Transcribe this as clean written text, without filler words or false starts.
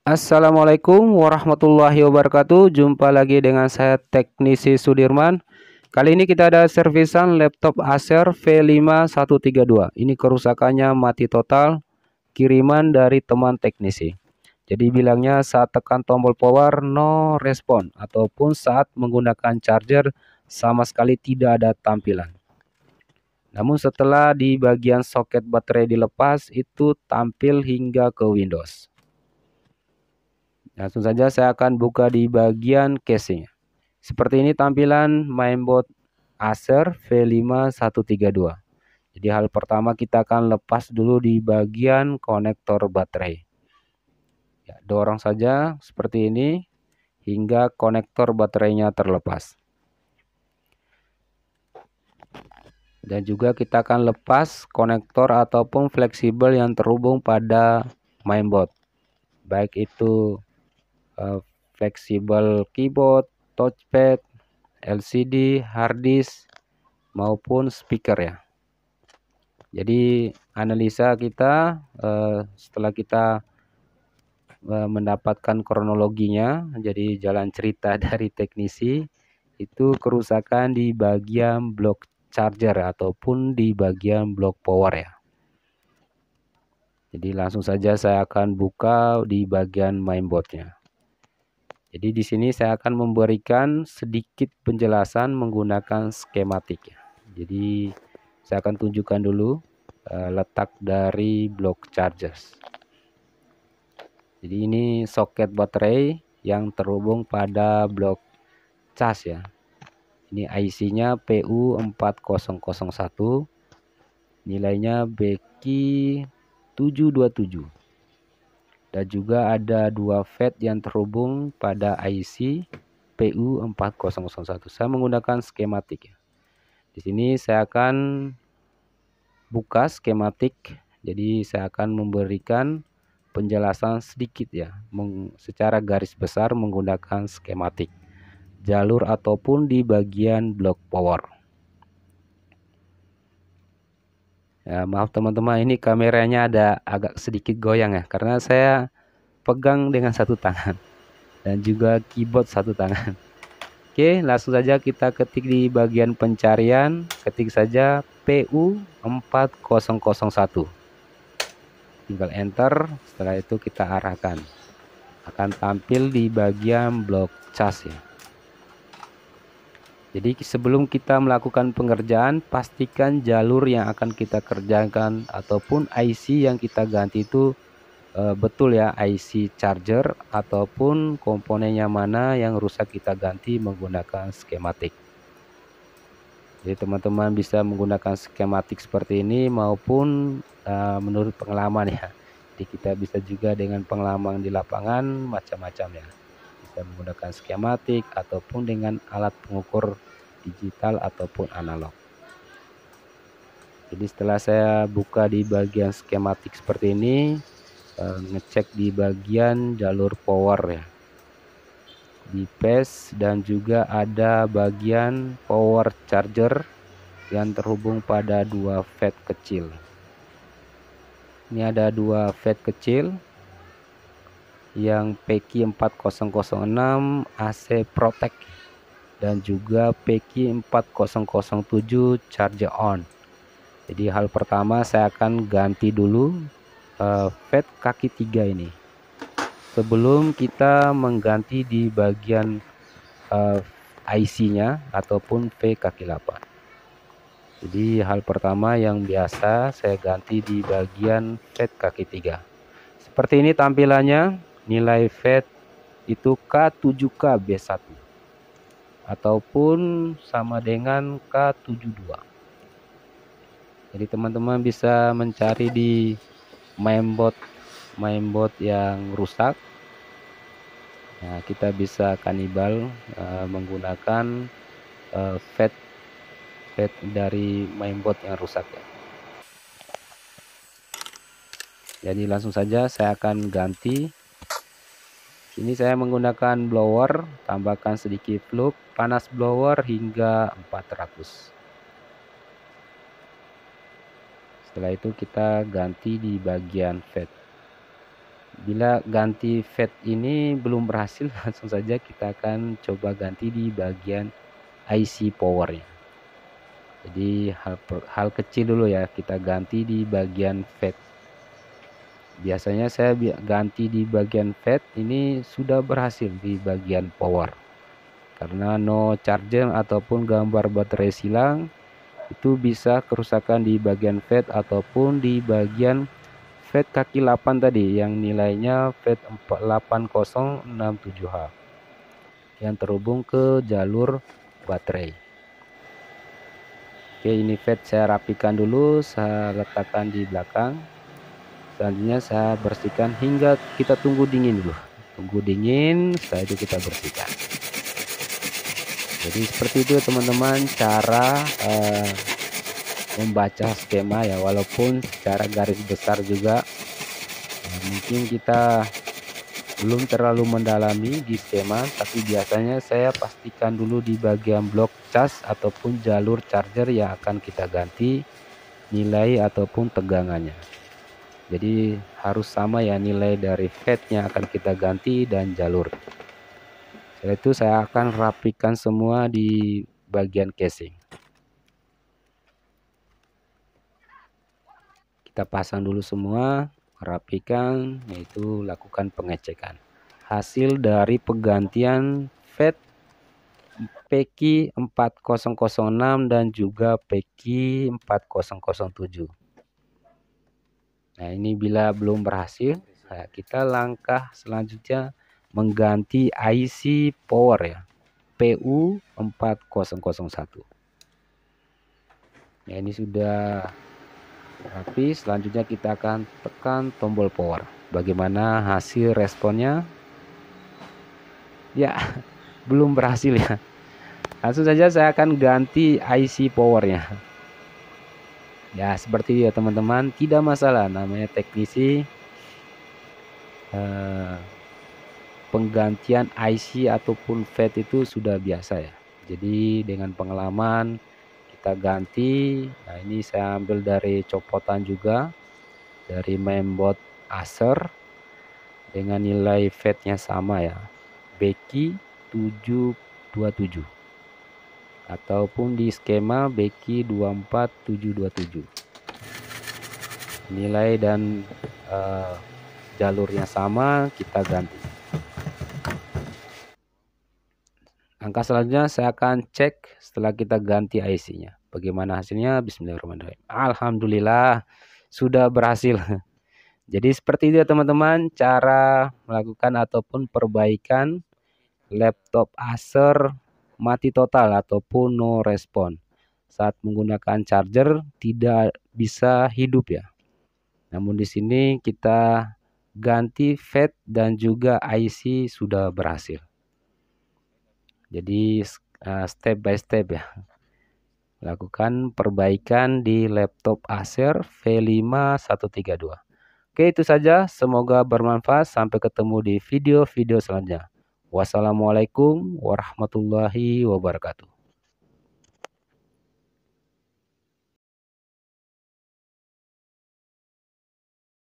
Assalamualaikum warahmatullahi wabarakatuh. Jumpa lagi dengan saya Teknisi Sudirman. Kali ini kita ada servisan laptop Acer V5132. Ini kerusakannya mati total, kiriman dari teman teknisi. Jadi bilangnya saat tekan tombol power no respon, ataupun saat menggunakan charger sama sekali tidak ada tampilan. Namun setelah di bagian soket baterai dilepas, itu tampil hingga ke Windows. Langsung saja saya akan buka di bagian casing. Seperti ini tampilan mainboard Acer V5132. Jadi hal pertama kita akan lepas dulu di bagian konektor baterai. Ya, dorong saja seperti ini hingga konektor baterainya terlepas. Dan juga kita akan lepas konektor ataupun fleksibel yang terhubung pada mainboard. Baik itu fleksibel keyboard, touchpad, LCD, hard disk maupun speaker ya. Jadi analisa kita setelah kita mendapatkan kronologinya, jadi jalan cerita dari teknisi itu kerusakan di bagian blok charger ataupun di bagian blok power ya. Jadi langsung saja saya akan buka di bagian mainboardnya. Jadi di sini saya akan memberikan sedikit penjelasan menggunakan skematik ya. Jadi saya akan tunjukkan dulu letak dari blok chargers. Jadi ini soket baterai yang terhubung pada blok cas ya. Ini IC-nya PU4001. Nilainya BQ727. Dan juga ada dua FET yang terhubung pada IC PU4001. Saya menggunakan skematik ya. Di sini saya akan buka skematik. Jadi saya akan memberikan penjelasan sedikit ya, secara garis besar menggunakan skematik jalur ataupun di bagian blok power. Ya, maaf teman-teman, ini kameranya ada agak sedikit goyang ya, karena saya pegang dengan satu tangan dan juga keyboard satu tangan. Oke, langsung saja kita ketik di bagian pencarian, ketik saja PU4001. Tinggal enter, setelah itu kita arahkan. Akan tampil di bagian blok cas ya. Jadi sebelum kita melakukan pengerjaan, pastikan jalur yang akan kita kerjakan ataupun IC yang kita ganti itu betul ya, IC charger ataupun komponennya mana yang rusak kita ganti menggunakan skematik. Jadi teman-teman bisa menggunakan skematik seperti ini maupun menurut pengalaman ya. Jadi kita bisa juga dengan pengalaman di lapangan macam-macam ya. Bisa menggunakan skematik ataupun dengan alat pengukur digital ataupun analog. Jadi setelah saya buka di bagian skematik seperti ini, ngecek di bagian jalur power ya, di phase, dan juga ada bagian power charger yang terhubung pada dua FET kecil. Ini ada dua FET kecil yang PQ4006 AC Protect dan juga PQ4007 charger on. Jadi hal pertama saya akan ganti dulu FET kaki 3 ini sebelum kita mengganti di bagian IC-nya ataupun V kaki 8. Jadi hal pertama yang biasa saya ganti di bagian FET kaki 3. Seperti ini tampilannya. Nilai FET itu K7K B1 ataupun sama dengan K72. Jadi teman-teman bisa mencari di mainboard yang rusak. Nah, kita bisa kanibal menggunakan FET dari mainboard yang rusak ya. Jadi langsung saja saya akan ganti. Ini saya menggunakan blower, tambahkan sedikit flux, panas blower hingga 400. Setelah itu kita ganti di bagian FET. Bila ganti FAT ini belum berhasil, langsung saja kita akan coba ganti di bagian IC powernya. Jadi hal kecil dulu ya, kita ganti di bagian FAT. Biasanya saya ganti di bagian FAT, ini sudah berhasil di bagian power. Karena no charger ataupun gambar baterai silang, itu bisa kerusakan di bagian FAT ataupun di bagian FAT kaki 8 tadi yang nilainya FAT 8067H yang terhubung ke jalur baterai. Oke, ini FAT saya rapikan dulu, saya letakkan di belakang. Selanjutnya saya bersihkan hingga kita tunggu dingin dulu. Tunggu dingin, setelah itu kita bersihkan. Jadi seperti itu teman-teman cara membaca skema ya, walaupun secara garis besar juga mungkin kita belum terlalu mendalami di skema, tapi biasanya saya pastikan dulu di bagian blok cas ataupun jalur charger yang akan kita ganti nilai ataupun tegangannya. Jadi harus sama ya nilai dari FAT-nya akan kita ganti dan jalur. Setelah itu saya akan rapikan semua di bagian casing. Kita pasang dulu semua, rapikan, yaitu lakukan pengecekan. Hasil dari penggantian FAT PQ 4006 dan juga PQ 4007. Nah, ini bila belum berhasil, nah, kita langkah selanjutnya mengganti IC power ya, PU 4001. Nah, ini sudah rapi. Selanjutnya kita akan tekan tombol power. Bagaimana hasil responnya? Ya, belum berhasil ya. Langsung saja saya akan ganti IC powernya. Ya, seperti ya teman-teman, tidak masalah, namanya teknisi. Penggantian IC ataupun FAT itu sudah biasa ya. Jadi dengan pengalaman kita ganti. Nah, ini saya ambil dari copotan juga dari mainboard Acer dengan nilai FAT-nya sama ya, BQ 727 ataupun di skema BQ 24727. Nilai dan jalurnya sama, kita ganti. Langkah selanjutnya saya akan cek setelah kita ganti IC-nya. Bagaimana hasilnya? Bismillahirrahmanirrahim. Alhamdulillah sudah berhasil. Jadi seperti itu ya teman-teman cara melakukan ataupun perbaikan laptop Acer mati total ataupun no respon. Saat menggunakan charger tidak bisa hidup ya. Namun di sini kita ganti FAT dan juga IC sudah berhasil. Jadi step by step ya, lakukan perbaikan di laptop Acer V5132. Oke, itu saja, semoga bermanfaat. Sampai ketemu di video-video selanjutnya. Wassalamualaikum warahmatullahi wabarakatuh.